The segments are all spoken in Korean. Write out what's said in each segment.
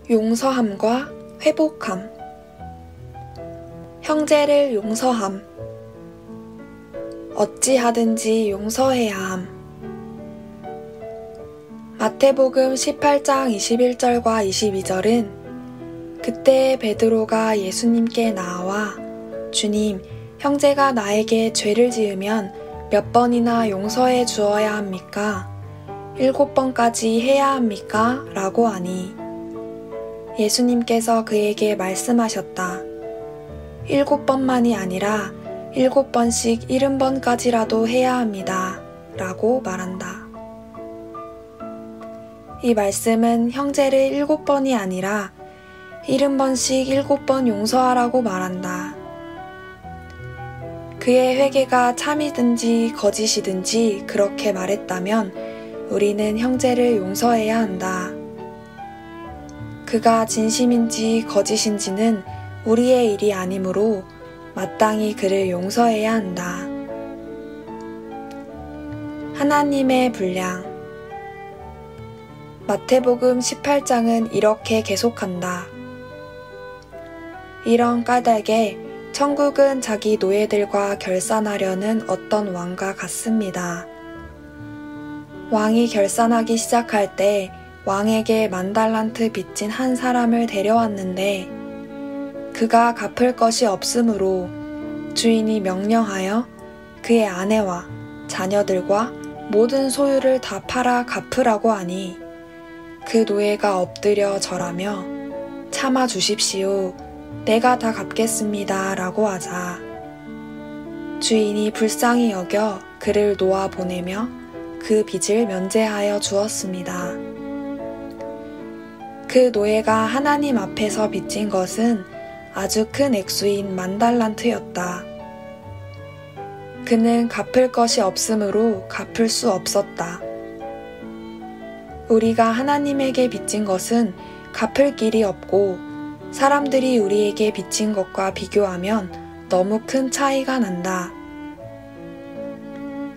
용서함과 회복함. 형제를 용서함. 어찌하든지 용서해야 함. 마태복음 18장 21절과 22절은 그때 베드로가 예수님께 나아와 주님, 형제가 나에게 죄를 지으면 몇 번이나 용서해 주어야 합니까? 7번까지 해야 합니까? 라고 하니 예수님께서 그에게 말씀하셨다. 7번만이 아니라 7번씩 70번까지라도 해야 합니다. 라고 말한다. 이 말씀은 형제를 7번이 아니라 70번씩 7번 용서하라고 말한다. 그의 회개가 참이든지 거짓이든지 그렇게 말했다면 우리는 형제를 용서해야 한다. 그가 진심인지 거짓인지는 우리의 일이 아니므로 마땅히 그를 용서해야 한다. 하나님의 분량. 마태복음 18장은 이렇게 계속한다. 이런 까닭에 천국은 자기 노예들과 결산하려는 어떤 왕과 같습니다. 왕이 결산하기 시작할 때 왕에게 10,000달란트 빚진 한 사람을 데려왔는데 그가 갚을 것이 없으므로 주인이 명령하여 그의 아내와 자녀들과 모든 소유를 다 팔아 갚으라고 하니 그 노예가 엎드려 절하며 참아 주십시오. 내가 다 갚겠습니다. 라고 하자 주인이 불쌍히 여겨 그를 놓아 보내며 그 빚을 면제하여 주었습니다. 그 노예가 하나님 앞에서 빚진 것은 아주 큰 액수인 10,000달란트였다. 그는 갚을 것이 없으므로 갚을 수 없었다. 우리가 하나님에게 빚진 것은 갚을 길이 없고 사람들이 우리에게 빚진 것과 비교하면 너무 큰 차이가 난다.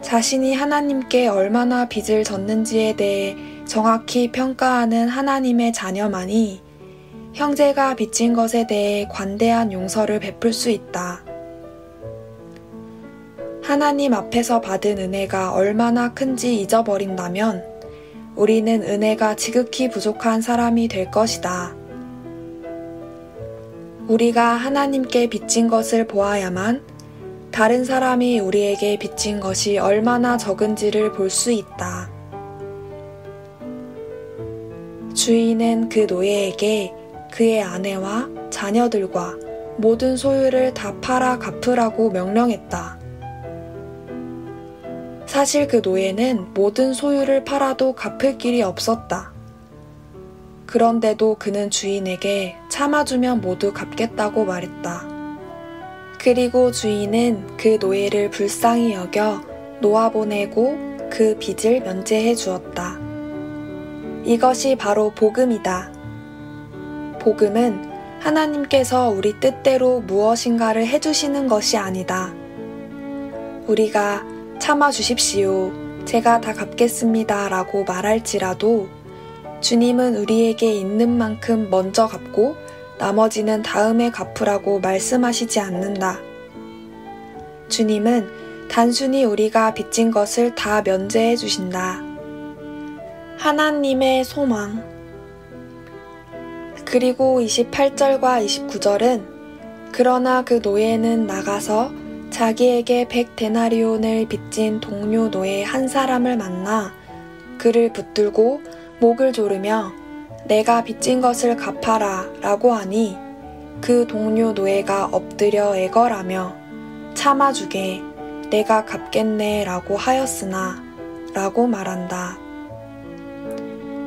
자신이 하나님께 얼마나 빚을 졌는지에 대해 정확히 평가하는 하나님의 자녀만이 형제가 빚진 것에 대해 관대한 용서를 베풀 수 있다. 하나님 앞에서 받은 은혜가 얼마나 큰지 잊어버린다면 우리는 은혜가 지극히 부족한 사람이 될 것이다. 우리가 하나님께 빚진 것을 보아야만 다른 사람이 우리에게 빚진 것이 얼마나 적은지를 볼 수 있다. 주인은 그 노예에게 그의 아내와 자녀들과 모든 소유를 다 팔아 갚으라고 명령했다. 사실 그 노예는 모든 소유를 팔아도 갚을 길이 없었다. 그런데도 그는 주인에게 참아주면 모두 갚겠다고 말했다. 그리고 주인은 그 노예를 불쌍히 여겨 놓아보내고 그 빚을 면제해 주었다. 이것이 바로 복음이다. 복음은 하나님께서 우리 뜻대로 무엇인가를 해주시는 것이 아니다. 우리가 참아주십시오. 제가 다 갚겠습니다. 라고 말할지라도 주님은 우리에게 있는 만큼 먼저 갚고 나머지는 다음에 갚으라고 말씀하시지 않는다. 주님은 단순히 우리가 빚진 것을 다 면제해 주신다. 하나님의 소망. 그리고 28절과 29절은 그러나 그 노예는 나가서 자기에게 100데나리온을 빚진 동료 노예 한 사람을 만나 그를 붙들고 목을 조르며 내가 빚진 것을 갚아라 라고 하니 그 동료 노예가 엎드려 애걸하며 참아주게 내가 갚겠네 라고 하였으나 라고 말한다.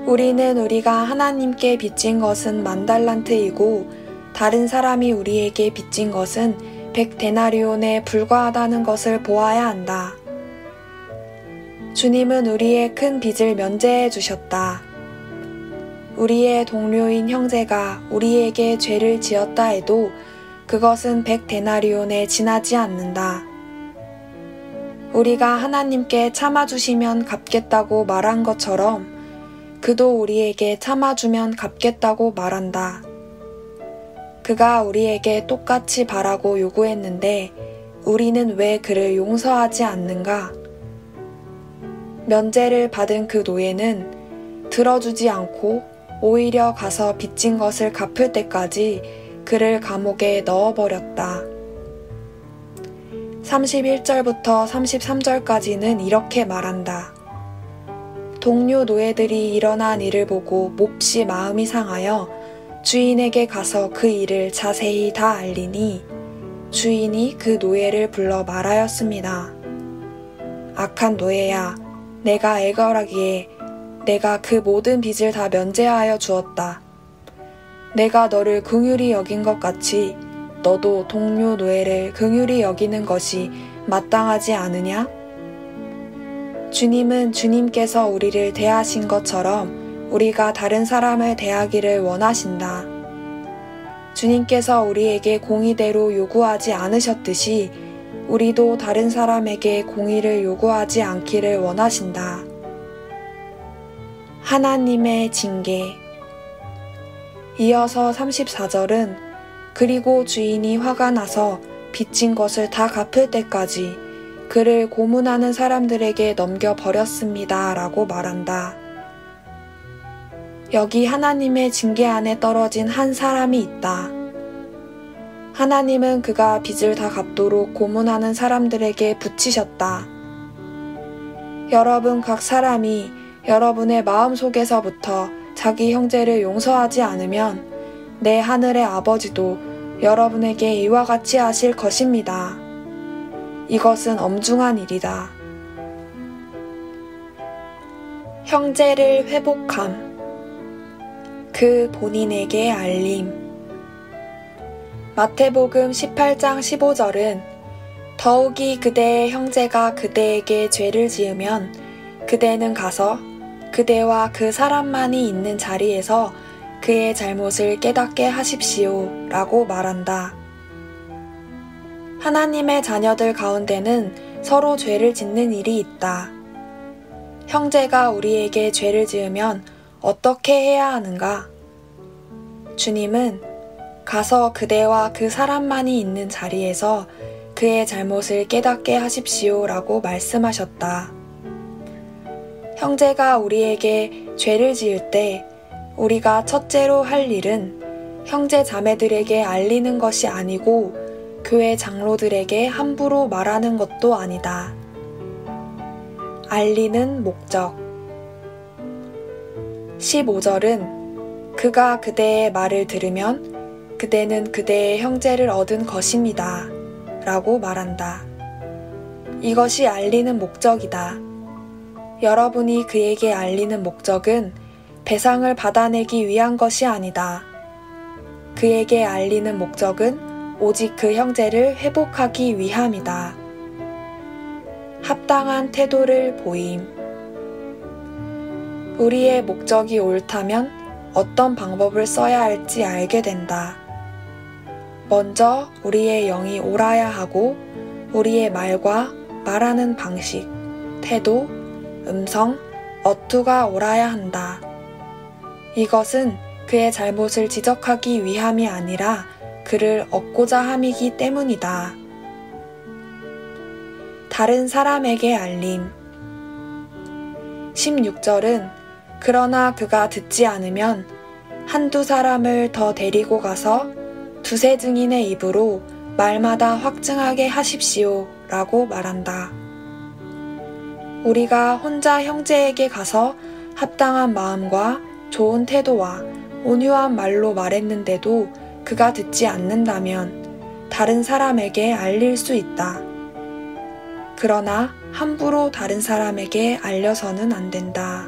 우리는 우리가 하나님께 빚진 것은 10,000달란트이고 다른 사람이 우리에게 빚진 것은 100데나리온에 불과하다는 것을 보아야 한다. 주님은 우리의 큰 빚을 면제해 주셨다. 우리의 동료인 형제가 우리에게 죄를 지었다 해도 그것은 100데나리온에 지나지 않는다. 우리가 하나님께 참아주시면 갚겠다고 말한 것처럼 그도 우리에게 참아주면 갚겠다고 말한다. 그가 우리에게 똑같이 바라고 요구했는데 우리는 왜 그를 용서하지 않는가? 면제를 받은 그 노예는 들어주지 않고 오히려 가서 빚진 것을 갚을 때까지 그를 감옥에 넣어버렸다. 31절부터 33절까지는 이렇게 말한다. 동료 노예들이 일어난 일을 보고 몹시 마음이 상하여 주인에게 가서 그 일을 자세히 다 알리니 주인이 그 노예를 불러 말하였습니다. 악한 노예야, 내가 애걸하기에 내가 그 모든 빚을 다 면제하여 주었다. 내가 너를 긍휼히 여긴 것 같이 너도 동료 노예를 긍휼히 여기는 것이 마땅하지 않으냐? 주님은 주님께서 우리를 대하신 것처럼 우리가 다른 사람을 대하기를 원하신다. 주님께서 우리에게 공의대로 요구하지 않으셨듯이 우리도 다른 사람에게 공의를 요구하지 않기를 원하신다. 하나님의 징계. 이어서 34절은 그리고 주인이 화가 나서 빚진 것을 다 갚을 때까지 그를 고문하는 사람들에게 넘겨버렸습니다. 라고 말한다. 여기 하나님의 징계 안에 떨어진 한 사람이 있다. 하나님은 그가 빚을 다 갚도록 고문하는 사람들에게 붙이셨다. 여러분 각 사람이 여러분의 마음속에서부터 자기 형제를 용서하지 않으면 내 하늘의 아버지도 여러분에게 이와 같이 하실 것입니다. 이것은 엄중한 일이다. 형제를 회복함. 그 본인에게 알림. 마태복음 18장 15절은 더욱이 그대의 형제가 그대에게 죄를 지으면 그대는 가서 그대와 그 사람만이 있는 자리에서 그의 잘못을 깨닫게 하십시오 라고 말한다. 하나님의 자녀들 가운데는 서로 죄를 짓는 일이 있다. 형제가 우리에게 죄를 지으면 어떻게 해야 하는가? 주님은 가서 그대와 그 사람만이 있는 자리에서 그의 잘못을 깨닫게 하십시오 라고 말씀하셨다. 형제가 우리에게 죄를 지을 때 우리가 첫째로 할 일은 형제 자매들에게 알리는 것이 아니고 교회 장로들에게 함부로 말하는 것도 아니다. 알리는 목적. 15절은 그가 그대의 말을 들으면 그대는 그대의 형제를 얻은 것입니다. 라고 말한다. 이것이 알리는 목적이다. 여러분이 그에게 알리는 목적은 배상을 받아내기 위한 것이 아니다. 그에게 알리는 목적은 오직 그 형제를 회복하기 위함이다. 합당한 태도를 보임. 우리의 목적이 옳다면 어떤 방법을 써야 할지 알게 된다. 먼저 우리의 영이 옳아야 하고 우리의 말과 말하는 방식, 태도, 음성, 어투가 옳아야 한다. 이것은 그의 잘못을 지적하기 위함이 아니라 그를 얻고자 함이기 때문이다. 다른 사람에게 알림. 16절은 그러나 그가 듣지 않으면 한두 사람을 더 데리고 가서 두세 증인의 입으로 말마다 확증하게 하십시오 라고 말한다. 우리가 혼자 형제에게 가서 합당한 마음과 좋은 태도와 온유한 말로 말했는데도 그가 듣지 않는다면 다른 사람에게 알릴 수 있다. 그러나 함부로 다른 사람에게 알려서는 안 된다.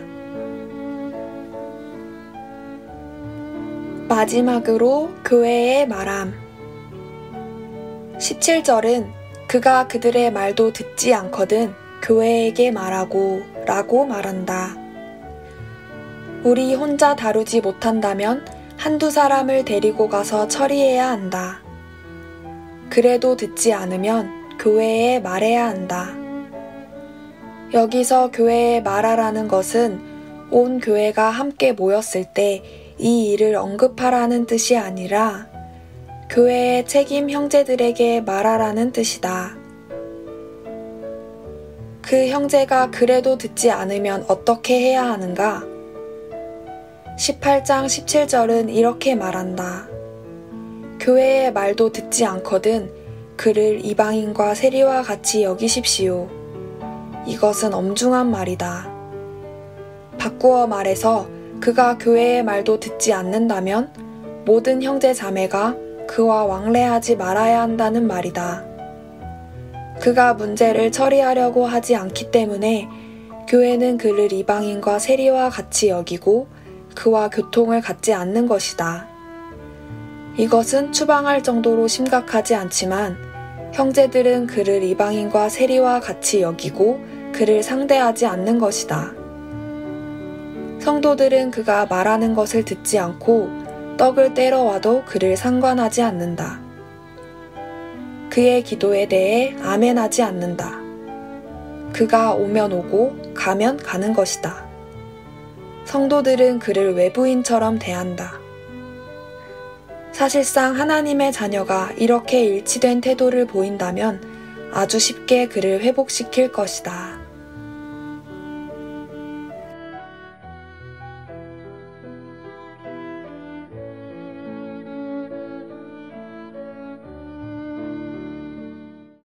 마지막으로 교회의 말함. 17절은 그가 그들의 말도 듣지 않거든 교회에게 말하고 라고 말한다. 우리 혼자 다루지 못한다면 한두 사람을 데리고 가서 처리해야 한다. 그래도 듣지 않으면 교회에 말해야 한다. 여기서 교회에 말하라는 것은 온 교회가 함께 모였을 때 이 일을 언급하라는 뜻이 아니라 교회의 책임 형제들에게 말하라는 뜻이다. 그 형제가 그래도 듣지 않으면 어떻게 해야 하는가? 18장 17절은 이렇게 말한다. 교회의 말도 듣지 않거든 그를 이방인과 세리와 같이 여기십시오. 이것은 엄중한 말이다. 바꾸어 말해서 그가 교회의 말도 듣지 않는다면 모든 형제 자매가 그와 왕래하지 말아야 한다는 말이다. 그가 문제를 처리하려고 하지 않기 때문에 교회는 그를 이방인과 세리와 같이 여기고 그와 교통을 갖지 않는 것이다. 이것은 추방할 정도로 심각하지 않지만 형제들은 그를 이방인과 세리와 같이 여기고 그를 상대하지 않는 것이다. 성도들은 그가 말하는 것을 듣지 않고 떡을 떼러와도 그를 상관하지 않는다. 그의 기도에 대해 아멘하지 않는다. 그가 오면 오고 가면 가는 것이다. 성도들은 그를 외부인처럼 대한다. 사실상 하나님의 자녀가 이렇게 일치된 태도를 보인다면 아주 쉽게 그를 회복시킬 것이다.